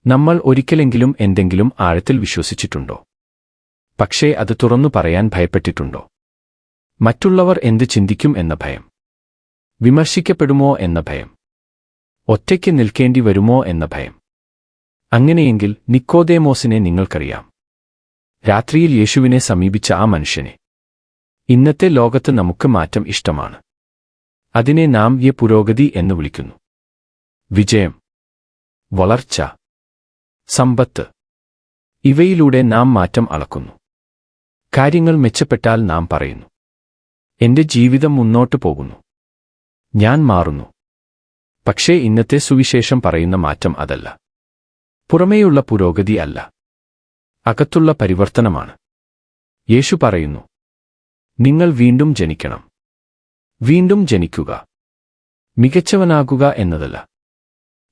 നമ്മൾ ഒരിക്കലെങ്കിലും എന്തെങ്കിലും ആഴത്തിൽ വിശ്വസിച്ചിട്ടുണ്ടോ? പക്ഷേ അത് തുറന്നു പറയാൻ ഭയപ്പെട്ടിട്ടുണ്ടോ? മറ്റുള്ളവർ എന്ത് ചിന്തിക്കും എന്ന ഭയം, വിമർശിക്കപ്പെടുമോ എന്ന ഭയം, ഒറ്റയ്ക്ക് നിൽക്കേണ്ടി വരുമോ എന്ന ഭയം. അങ്ങനെയെങ്കിൽ നിക്കോദേമോസിനെ നിങ്ങൾക്കറിയാം. രാത്രിയിൽ യേശുവിനെ സമീപിച്ച ആ മനുഷ്യനെ. ഇന്നത്തെ ലോകത്ത് നമുക്ക് മാറ്റം ഇഷ്ടമാണ്. അതിനെ നാം പുരോഗതി എന്ന് വിളിക്കുന്നു. വിജയം, വളർച്ച, സമ്പത്ത്, ഇവയിലൂടെ നാം മാറ്റം അളക്കുന്നു. കാര്യങ്ങൾ മെച്ചപ്പെട്ടാൽ നാം പറയുന്നു, എന്റെ ജീവിതം മുന്നോട്ടു പോകുന്നു, ഞാൻ മാറുന്നു. പക്ഷേ ഇന്നത്തെ സുവിശേഷം പറയുന്ന മാറ്റം അതല്ല. പുറമേയുള്ള പുരോഗതി അല്ല, അകത്തുള്ള പരിവർത്തനമാണ്. യേശു പറയുന്നു, നിങ്ങൾ വീണ്ടും ജനിക്കണം. വീണ്ടും ജനിക്കുക മികച്ചവനാകുക എന്നതല്ല,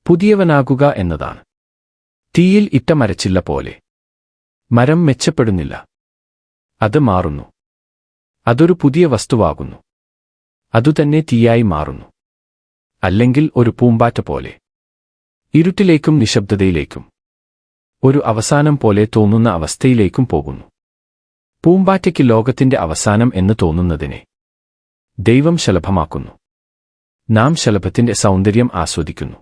പുതിയവനാകുക എന്നതാണ്. തീയിൽ ഇട്ട മരച്ചില്ല പോലെ മരം മെച്ചപ്പെടുന്നില്ല, അത് മാറുന്നു. അതൊരു പുതിയ വസ്തുവാകുന്നു. അതുതന്നെ തീയായി മാറുന്നു. അല്ലെങ്കിൽ ഒരു പൂമ്പാറ്റ പോലെ ഇരുട്ടിലേക്കും നിശബ്ദതയിലേക്കും, ഒരു അവസാനം പോലെ തോന്നുന്ന അവസ്ഥയിലേക്കും പോകുന്നു. പൂമ്പാറ്റയ്ക്ക് ലോകത്തിന്റെ അവസാനം എന്ന് തോന്നുന്നതിനെ ദൈവം ശലഭമാക്കുന്നു. നാം ശലഭത്തിന്റെ സൗന്ദര്യം ആസ്വദിക്കുന്നു.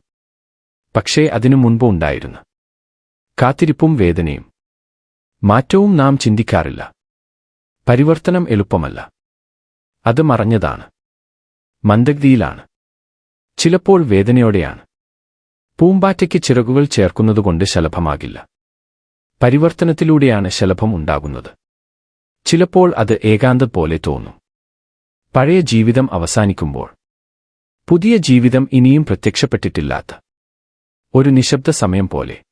പക്ഷേ അതിനു മുൻപ് ഉണ്ടായിരുന്ന കാത്തിരിപ്പും വേദനയും മാറ്റവും നാം ചിന്തിക്കാറില്ല. പരിവർത്തനം എളുപ്പമല്ല. അത് മറഞ്ഞതാണ്, മന്ദഗതിയിലാണ്, ചിലപ്പോൾ വേദനയോടെയാണ്. പൂമ്പാറ്റയ്ക്ക് ചിറകുകൾ ചേർക്കുന്നതുകൊണ്ട് ശലഭമാകില്ല. പരിവർത്തനത്തിലൂടെയാണ് ശലഭം ഉണ്ടാകുന്നത്. ചിലപ്പോൾ അത് ഏകാന്തത പോലെ തോന്നും. പഴയ ജീവിതം അവസാനിക്കുമ്പോൾ പുതിയ ജീവിതം ഇനിയും പ്രത്യക്ഷപ്പെട്ടിട്ടില്ലാത്ത ഒരു നിശബ്ദ സമയം പോലെ.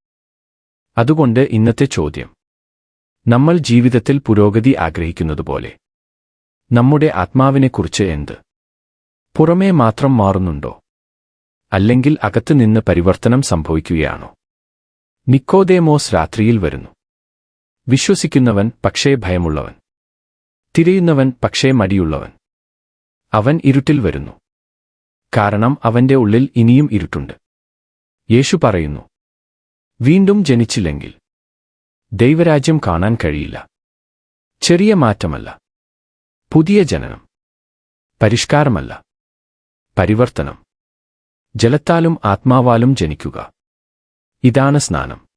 അതുകൊണ്ട് ഇന്നത്തെ ചോദ്യം, നമ്മൾ ജീവിതത്തിൽ പുരോഗതി ആഗ്രഹിക്കുന്നതുപോലെ നമ്മുടെ ആത്മാവിനെക്കുറിച്ച് എന്ത്? പുറമേ മാത്രം മാറുന്നുണ്ടോ? അല്ലെങ്കിൽ അകത്ത് നിന്ന് പരിവർത്തനം സംഭവിക്കുകയാണോ? നിക്കോദേമോസ് രാത്രിയിൽ വരുന്നു. വിശ്വസിക്കുന്നവൻ പക്ഷേ ഭയമുള്ളവൻ, തിരയുന്നവൻ പക്ഷേ മടിയുള്ളവൻ. അവൻ ഇരുട്ടിൽ വരുന്നു, കാരണം അവന്റെ ഉള്ളിൽ ഇനിയും ഇരുട്ടുണ്ട്. യേശു പറയുന്നു, വീണ്ടും ജനിച്ചില്ലെങ്കിൽ ദൈവരാജ്യം കാണാൻ കഴിയില്ല. ചെറിയ മാറ്റമല്ല, പുതിയ ജനനം. പരിഷ്കാരമല്ല, പരിവർത്തനം. ജലത്താലും ആത്മാവാലും ജനിക്കുക. ഇതാണ് സ്നാനം.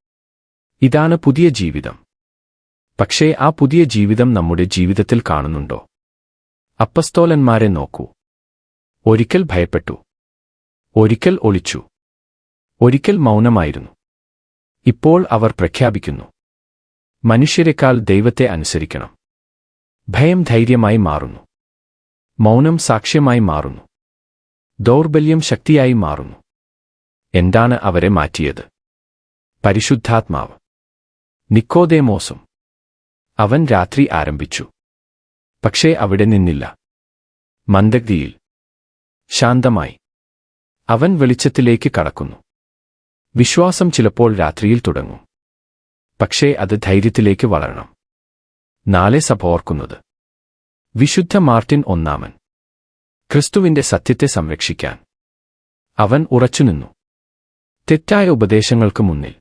ഇതാണ് പുതിയ ജീവിതം. പക്ഷേ ആ പുതിയ ജീവിതം നമ്മുടെ ജീവിതത്തിൽ കാണുന്നുണ്ടോ? അപ്പസ്തോലന്മാരെ നോക്കൂ. ഒരിക്കൽ ഭയപ്പെട്ടു, ഒരിക്കൽ ഒളിച്ചു, ഒരിക്കൽ മൗനമായിരുന്നു. ഇപ്പോൾ അവർ പ്രഖ്യാപിക്കുന്നു, മനുഷ്യരെക്കാൾ ദൈവത്തെ അനുസരിക്കണം. ഭയം ധൈര്യമായി മാറുന്നു. മൗനം സാക്ഷ്യമായി മാറുന്നു. ദൗർബല്യം ശക്തിയായി മാറുന്നു. എന്താണ് അവരെ മാറ്റിയത്? പരിശുദ്ധാത്മാവ്. നിക്കോദേമോസും. അവൻ രാത്രി ആരംഭിച്ചു. പക്ഷേ അവിടെ നിന്നില്ല. മന്ദഗതിയിൽ, ശാന്തമായി അവൻ വെളിച്ചത്തിലേക്ക് കടക്കുന്നു. വിശ്വാസം ചിലപ്പോൾ രാത്രിയിൽ തുടങ്ങും. പക്ഷേ അത് ധൈര്യത്തിലേക്ക് വളരണം. നാളെ സഭ ഓർക്കുന്നത് വിശുദ്ധ മാർട്ടിൻ ഒന്നാമൻ. ക്രിസ്തുവിന്റെ സത്യത്തെ സംരക്ഷിക്കാൻ അവൻ ഉറച്ചുനിന്നു. തെറ്റായ ഉപദേശങ്ങൾക്ക് മുന്നിൽ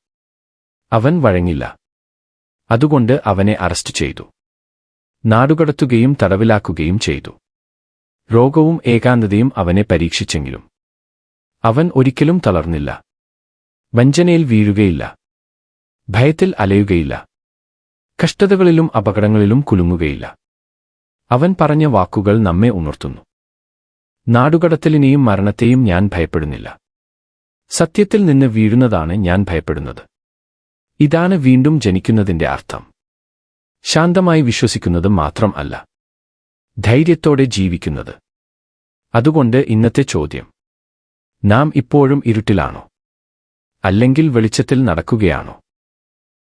അവൻ വഴങ്ങില്ല. അതുകൊണ്ട് അവനെ അറസ്റ്റ് ചെയ്തു, നാടുകടത്തുകയും തടവിലാക്കുകയും ചെയ്തു. രോഗവും ഏകാന്തതയും അവനെ പരീക്ഷിച്ചെങ്കിലും അവൻ ഒരിക്കലും തളർന്നില്ല. വഞ്ചനയിൽ വീഴുകയില്ല, ഭയത്തിൽ അലയുകയില്ല, കഷ്ടതകളിലും അപകടങ്ങളിലും കുലുങ്ങുകയില്ല. അവൻ പറഞ്ഞ വാക്കുകൾ നമ്മെ ഉണർത്തുന്നു. നാടുകടത്തലിനെയും മരണത്തെയും ഞാൻ ഭയപ്പെടുന്നില്ല. സത്യത്തിൽ നിന്ന് വീഴുന്നതാണ് ഞാൻ ഭയപ്പെടുന്നത്. ഇതാണ് വീണ്ടും ജനിക്കുന്നതിന്റെ അർത്ഥം. ശാന്തമായി വിശ്വസിക്കുന്നത് മാത്രം അല്ല, ധൈര്യത്തോടെ ജീവിക്കുന്നത്. അതുകൊണ്ട് ഇന്നത്തെ ചോദ്യം, നാം ഇപ്പോഴും ഇരുട്ടിലാണോ? അല്ലെങ്കിൽ വെളിച്ചത്തിൽ നടക്കുകയാണോ?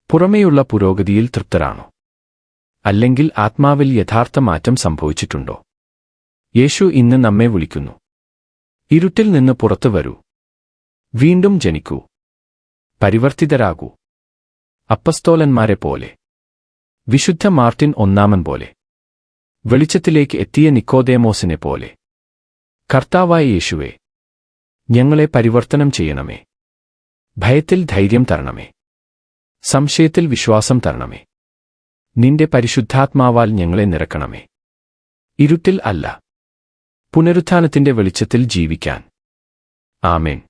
പുറമേയുള്ള പുരോഗതിയിൽ തൃപ്തരാണോ? അല്ലെങ്കിൽ ആത്മാവിൽ യഥാർത്ഥ മാറ്റം സംഭവിച്ചിട്ടുണ്ടോ? യേശു ഇന്ന് നമ്മെ വിളിക്കുന്നു. ഇരുട്ടിൽ നിന്ന് പുറത്തു വരൂ. വീണ്ടും ജനിക്കൂ. പരിവർത്തിതരാകൂ. അപ്പസ്തോലന്മാരെ പോലെ, വിശുദ്ധ മാർട്ടിൻ ഒന്നാമൻ പോലെ, വെളിച്ചത്തിലേക്ക് എത്തിയ നിക്കോദേമോസിനെ പോലെ. കർത്താവായ യേശുവേ, ഞങ്ങളെ പരിവർത്തനം ചെയ്യണമേ. ഭയത്തിൽ ധൈര്യം തരണമേ. സംശയത്തിൽ വിശ്വാസം തരണമേ. നിന്റെ പരിശുദ്ധാത്മാവാൽ ഞങ്ങളെ നിറക്കണമേ. ഇരുട്ടിൽ അല്ല, പുനരുത്ഥാനത്തിന്റെ വെളിച്ചത്തിൽ ജീവിക്കാൻ. ആമേൻ.